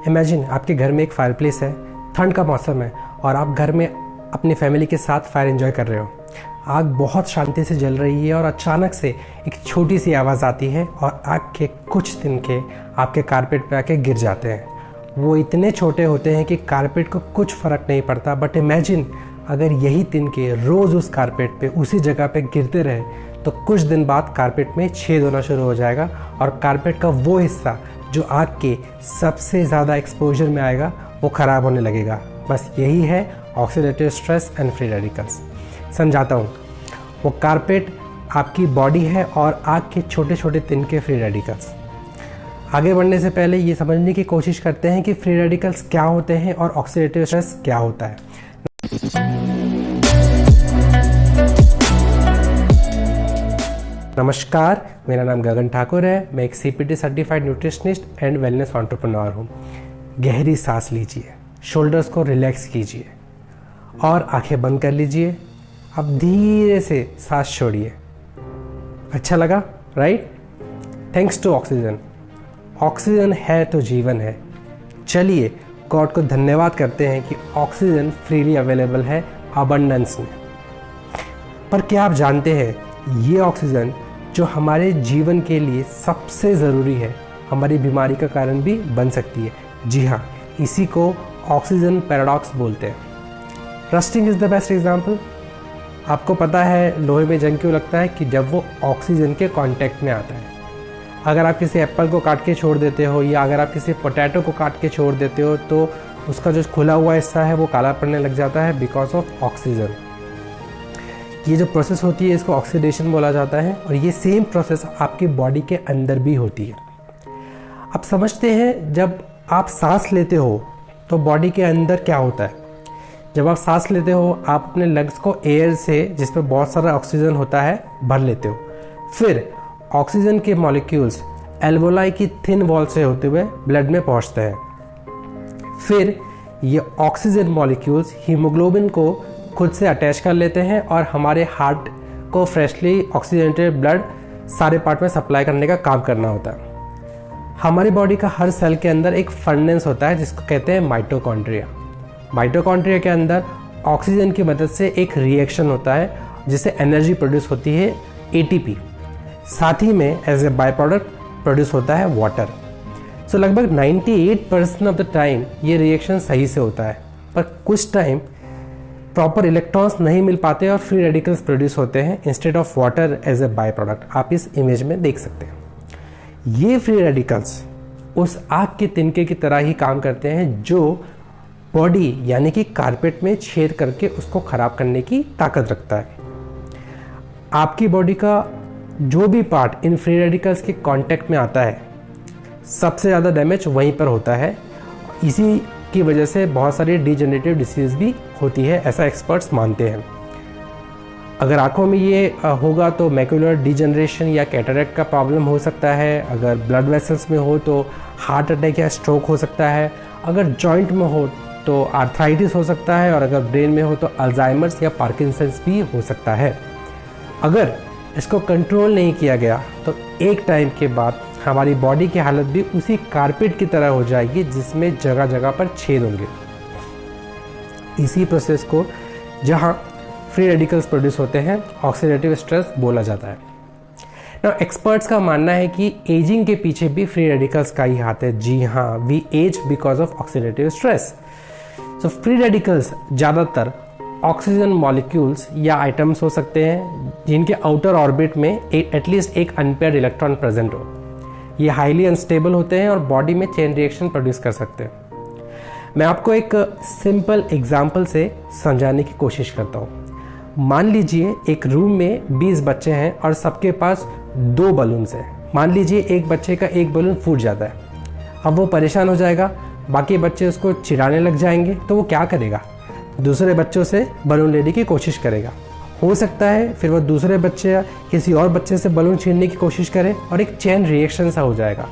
Imagine आपके घर में एक फायरप्लेस है, ठंड का मौसम है और आप घर में अपनी फैमिली के साथ फायर एंजॉय कर रहे हो। आग बहुत शांति से जल रही है और अचानक से एक छोटी सी आवाज़ आती है और आग के कुछ तिनके आपके कारपेट पे आके गिर जाते हैं। वो इतने छोटे होते हैं कि कारपेट को कुछ फ़र्क नहीं पड़ता, बट इमेजिन अगर यही तिनके रोज़ उस कारपेट पे उसी जगह पे गिरते रहे तो कुछ दिन बाद कारपेट में छेद होना शुरू हो जाएगा और कारपेट का वो हिस्सा जो आग के सबसे ज़्यादा एक्सपोजर में आएगा वो ख़राब होने लगेगा। बस यही है oxidative stress and free radicals. समझाता हूँ, वो कारपेट आपकी बॉडी है और आग के छोटे छोटे तिनके फ्री रेडिकल्स। आगे बढ़ने से पहले ये समझने की कोशिश करते हैं कि फ्री रेडिकल्स क्या होते हैं और ऑक्सीडेटिव स्ट्रेस क्या होता है। नमस्कार, मेरा नाम गगन ठाकुर है। मैं एक CPT certified nutritionist and wellness entrepreneur हूँ। गहरी सांस लीजिए, शोल्डर्स को रिलैक्स कीजिए और आंखें बंद कर लीजिए। अब धीरे से सांस छोड़िए। अच्छा लगा, right? Thanks to oxygen. Oxygen है तो जीवन है। चलिए गॉड को धन्यवाद करते हैं कि ऑक्सीजन फ्रीली अवेलेबल है अबंडेंस में। पर क्या आप जानते हैं ये ऑक्सीजन जो हमारे जीवन के लिए सबसे ज़रूरी है, हमारी बीमारी का कारण भी बन सकती है। जी हाँ, इसी को ऑक्सीजन पैराडॉक्स बोलते हैं। Rusting is the best example. आपको पता है लोहे में जंग क्यों लगता है? कि जब वो ऑक्सीजन के कांटेक्ट में आता है। अगर आप किसी एप्पल को काट के छोड़ देते हो या अगर आप किसी पोटैटो को काट के छोड़ देते हो तो उसका जो खुला हुआ हिस्सा है वो काला पड़ने लग जाता है बिकॉज ऑफ ऑक्सीजन। ये जो प्रोसेस होती है इसको ऑक्सीडेशन बोला जाता है और ये सेम प्रोसेस आपकी बॉडी के अंदर भी होती है। अब समझते हैं, जब आप सांस लेते हो तो बॉडी के अंदर क्या होता है। जब आप सांस लेते हो आप अपने लंग्स को एयर से, जिसमें बहुत सारा ऑक्सीजन होता है, भर लेते हो। फिर ऑक्सीजन के मॉलिक्यूल्स एल्वोलाई की थिन वॉल से होते हुए ब्लड में पहुंचते हैं। फिर ये ऑक्सीजन मॉलिक्यूल्स हीमोग्लोबिन को खुद से अटैच कर लेते हैं और हमारे हार्ट को फ्रेशली ऑक्सीजनेटेड ब्लड सारे पार्ट में सप्लाई करने का काम करना होता है। हमारी बॉडी का हर सेल के अंदर एक फर्नेस होता है जिसको कहते हैं माइटोकॉन्ड्रिया। माइटोकॉन्ड्रिया के अंदर ऑक्सीजन की मदद से एक रिएक्शन होता है जिससे एनर्जी प्रोड्यूस होती है, ATP। साथ ही में as a byproduct produce होता है वाटर। सो लगभग 98% ऑफ द टाइम ये रिएक्शन सही से होता है, पर कुछ टाइम प्रॉपर इलेक्ट्रॉन्स नहीं मिल पाते और फ्री रेडिकल्स प्रोड्यूस होते हैं instead of water as a byproduct. आप इस इमेज में देख सकते हैं। ये फ्री रेडिकल्स उस आग के तिनके की तरह ही काम करते हैं जो बॉडी यानी कि कारपेट में छेद करके उसको ख़राब करने की ताकत रखता है। आपकी बॉडी का जो भी पार्ट इन फ्री रेडिकल्स के कांटेक्ट में आता है सबसे ज़्यादा डैमेज वहीं पर होता है। इसी की वजह से बहुत सारी डिजेनरेटिव डिसीज़ भी होती है, ऐसा एक्सपर्ट्स मानते हैं। अगर आंखों में ये होगा तो मैक्यूलर डिजेनरेशन या कैटरेक्ट का प्रॉब्लम हो सकता है। अगर ब्लड वेसल्स में हो तो हार्ट अटैक या स्ट्रोक हो सकता है। अगर जॉइंट में हो तो आर्थराइटिस हो सकता है और अगर ब्रेन में हो तो अल्जाइमर्स या पार्किंसंस भी हो सकता है। अगर इसको कंट्रोल नहीं किया गया तो एक टाइम के बाद हमारी बॉडी की हालत भी उसी कारपेट की तरह हो जाएगी जिसमें जगह जगह पर छेद होंगे। इसी प्रोसेस को जहां फ्री रेडिकल्स प्रोड्यूस होते हैं ऑक्सीडेटिव स्ट्रेस बोला जाता है। नाउ एक्सपर्ट्स का मानना है कि एजिंग के पीछे भी फ्री रेडिकल्स का ही हाथ है। जी हाँ, we age because of oxidative stress. So free radicals ज़्यादातर ऑक्सीजन मॉलिक्यूल्स या आइटम्स हो सकते हैं जिनके आउटर ऑर्बिट में एटलीस्ट एक अनपेयर्ड इलेक्ट्रॉन प्रेजेंट हो। ये हाईली अनस्टेबल होते हैं और बॉडी में चेन रिएक्शन प्रोड्यूस कर सकते हैं। मैं आपको एक सिंपल एग्जांपल से समझाने की कोशिश करता हूँ। मान लीजिए एक रूम में 20 बच्चे हैं और सबके पास 2 बलून्स हैं। मान लीजिए एक बच्चे का एक बलून फूट जाता है। अब वो परेशान हो जाएगा, बाकी बच्चे उसको चिढ़ाने लग जाएंगे, तो वो क्या करेगा? दूसरे बच्चों से बलून लेने की कोशिश करेगा। हो सकता है फिर वो दूसरे बच्चे या किसी और बच्चे से बलून छीनने की कोशिश करे और एक चेन रिएक्शन सा हो जाएगा।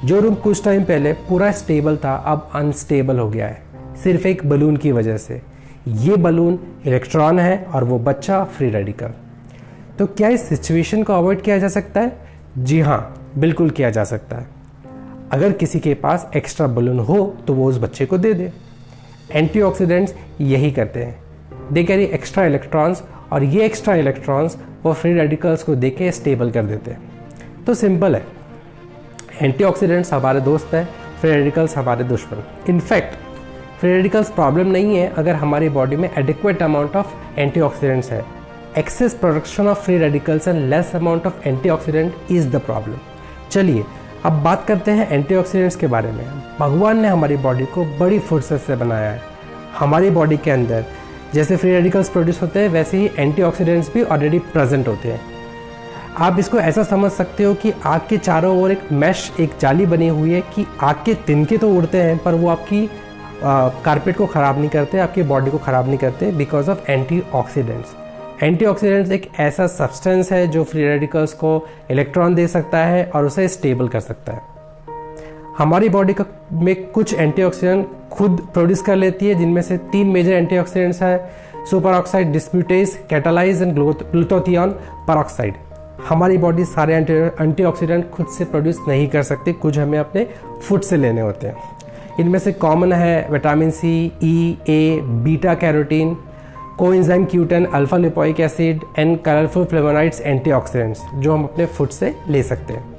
जो रूम कुछ टाइम पहले पूरा स्टेबल था अब अनस्टेबल हो गया है, सिर्फ एक बलून की वजह से। ये बलून इलेक्ट्रॉन है और वो बच्चा फ्री रेडिकल। तो क्या इस सिचुएशन को अवॉइड किया जा सकता है? जी हाँ, बिल्कुल किया जा सकता है। अगर किसी के पास एक्स्ट्रा बलून हो तो वो उस बच्चे को दे दे। एंटीऑक्सीडेंट्स यही करते हैं, दे कैरी एक्स्ट्रा इलेक्ट्रॉन्स और ये एक्स्ट्रा इलेक्ट्रॉन्स वो फ्री रेडिकल्स को देके स्टेबल कर देते हैं। तो सिंपल है, एंटीऑक्सीडेंट्स हमारे दोस्त हैं, फ्री रेडिकल्स हमारे दुश्मन। इनफैक्ट फ्री रेडिकल्स प्रॉब्लम नहीं है अगर हमारी बॉडी में एडिक्वेट अमाउंट ऑफ एंटीऑक्सीडेंट्स है। Excess production of free radicals and less amount of antioxidant is the problem. चलिए अब बात करते हैं एंटीऑक्सीडेंट्स के बारे में। भगवान ने हमारी बॉडी को बड़ी फुर्सत से बनाया है। हमारी बॉडी के अंदर जैसे फ्री रेडिकल्स प्रोड्यूस होते हैं वैसे ही एंटीऑक्सीडेंट्स भी ऑलरेडी प्रेजेंट होते हैं। आप इसको ऐसा समझ सकते हो कि आग के चारों ओर एक मैश, एक जाली बनी हुई है कि आग के तिनके तो उड़ते हैं पर वो आपकी कारपेट को ख़राब नहीं करते, आपकी बॉडी को ख़राब नहीं करते बिकॉज ऑफ एंटीऑक्सीडेंट्स। एंटीऑक्सीडेंट्स एक ऐसा सब्सटेंस है जो फ्री रेडिकल्स को इलेक्ट्रॉन दे सकता है और उसे स्टेबल कर सकता है। हमारी बॉडी में कुछ एंटीऑक्सीडेंट खुद प्रोड्यूस कर लेती है, जिनमें से 3 मेजर एंटीऑक्सीडेंट्स हैं, super oxide dismutase, catalyse and glutathione peroxide. हमारी बॉडी सारे एंटीऑक्सीडेंट खुद से प्रोड्यूस नहीं कर सकती, कुछ हमें अपने फूड से लेने होते हैं। इनमें से कॉमन है vitamin C, E, A, beta carotene, coenzyme Q10, alpha lipoic acid and colourful flavonoids antioxidants जो हम अपने फूड से ले सकते हैं।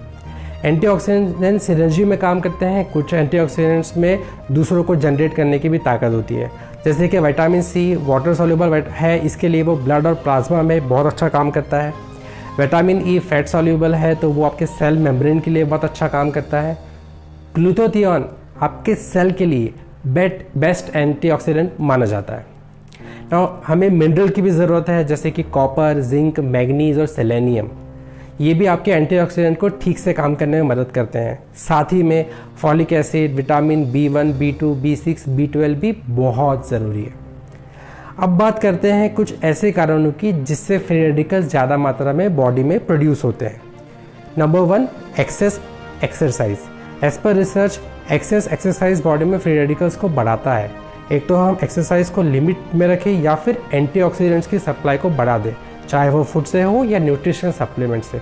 एंटीऑक्सीडेंट्स सिनर्जी में काम करते हैं। कुछ एंटीऑक्सीडेंट्स में दूसरों को जनरेट करने की भी ताकत होती है, जैसे कि विटामिन सी वाटर सॉल्युबल है, इसके लिए वो ब्लड और प्लाज्मा में बहुत अच्छा काम करता है। विटामिन ई फैट सॉल्युबल है तो वो आपके सेल मेम्ब्रेन के लिए बहुत अच्छा काम करता है। ग्लूटाथियोन आपके सेल के लिए बेस्ट एंटीऑक्सीडेंट माना जाता है। नाउ हमें मिनरल की भी ज़रूरत है, जैसे कि कॉपर, जिंक, मैग्नीज और सेलेनियम। ये भी आपके एंटीऑक्सीडेंट को ठीक से काम करने में मदद करते हैं। साथ ही में folic acid, vitamin B1, B2, B6, B12 भी बहुत ज़रूरी है। अब बात करते हैं कुछ ऐसे कारणों की जिससे फ्री रेडिकल्स ज़्यादा मात्रा में बॉडी में प्रोड्यूस होते हैं। Number 1, excess exercise. एज पर रिसर्च एक्सेस एक्सरसाइज बॉडी में फ्री रेडिकल्स को बढ़ाता है। एक तो हम एक्सरसाइज को लिमिट में रखें या फिर एंटीऑक्सीडेंट्स की सप्लाई को बढ़ा दें, चाहे वो फूड से हो या न्यूट्रिशन सप्लीमेंट से।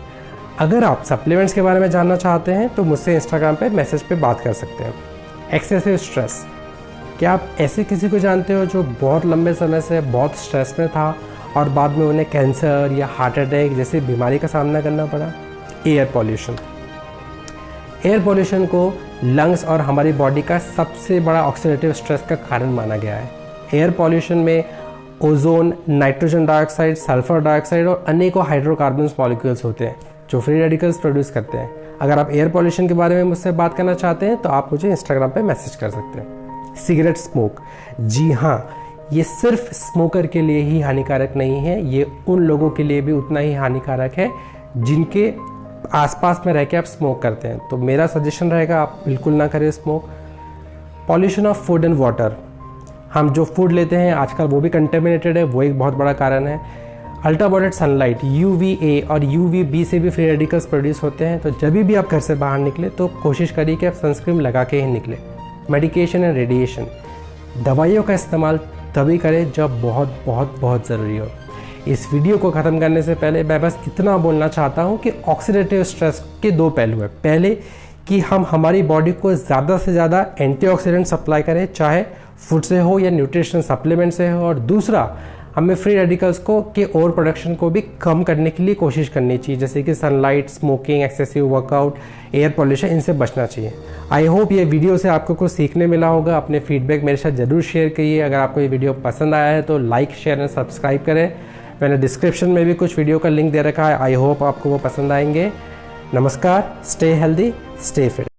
अगर आप सप्लीमेंट्स के बारे में जानना चाहते हैं तो मुझसे इंस्टाग्राम पे मैसेज पे बात कर सकते हैं। Excessive stress. क्या आप ऐसे किसी को जानते हो जो बहुत लंबे समय से बहुत स्ट्रेस में था और बाद में उन्हें कैंसर या हार्ट अटैक जैसी बीमारी का सामना करना पड़ा? Air pollution. एयर पॉल्यूशन को लंग्स और हमारी बॉडी का सबसे बड़ा ऑक्सीडेटिव स्ट्रेस का कारण माना गया है। एयर पॉल्यूशन में ozone, nitrogen dioxide, sulphur dioxide और अनेकों हाइड्रोकार्बन्स मॉलिक्यूल्स होते हैं जो फ्री रेडिकल्स प्रोड्यूस करते हैं। अगर आप एयर पॉल्यूशन के बारे में मुझसे बात करना चाहते हैं तो आप मुझे इंस्टाग्राम पे मैसेज कर सकते हैं। Cigarette smoke. जी हाँ, ये सिर्फ स्मोकर के लिए ही हानिकारक नहीं है, ये उन लोगों के लिए भी उतना ही हानिकारक है जिनके आसपास में रह के आप स्मोक करते हैं। तो मेरा सजेशन रहेगा आप बिल्कुल ना करें smoke. Pollution of food and water. हम जो फूड लेते हैं आजकल वो भी कंटेमिनेटेड है, वो एक बहुत बड़ा कारण है। अल्ट्रावायलेट सनलाइट, UVA और UVB से भी फ्री रेडिकल्स प्रोड्यूस होते हैं। तो जब भी आप घर से बाहर निकले तो कोशिश करिए कि आप सनस्क्रीन लगा के ही निकले। Medication and radiation. दवाइयों का इस्तेमाल तभी करें जब बहुत बहुत बहुत ज़रूरी हो। इस वीडियो को ख़त्म करने से पहले मैं बस इतना बोलना चाहता हूँ कि ऑक्सीडेटिव स्ट्रेस के 2 पहलू हैं। पहले कि हम हमारी बॉडी को ज़्यादा से ज़्यादा एंटीऑक्सीडेंट सप्लाई करें, चाहे फूड से हो या न्यूट्रिशन सप्लीमेंट से हो। और दूसरा, हमें फ्री रेडिकल्स को के ओवर प्रोडक्शन को भी कम करने के लिए कोशिश करनी चाहिए, जैसे कि sunlight, smoking, excessive workout, air pollution, इनसे बचना चाहिए। आई होप ये वीडियो से आपको कुछ सीखने मिला होगा। अपने फीडबैक मेरे साथ ज़रूर शेयर करिए। अगर आपको ये वीडियो पसंद आया है तो लाइक, शेयर एंड सब्सक्राइब करें। मैंने डिस्क्रिप्शन में भी कुछ वीडियो का लिंक दे रखा है, आई होप आपको वो पसंद आएंगे। नमस्कार, स्टे हेल्दी, स्टे फिट।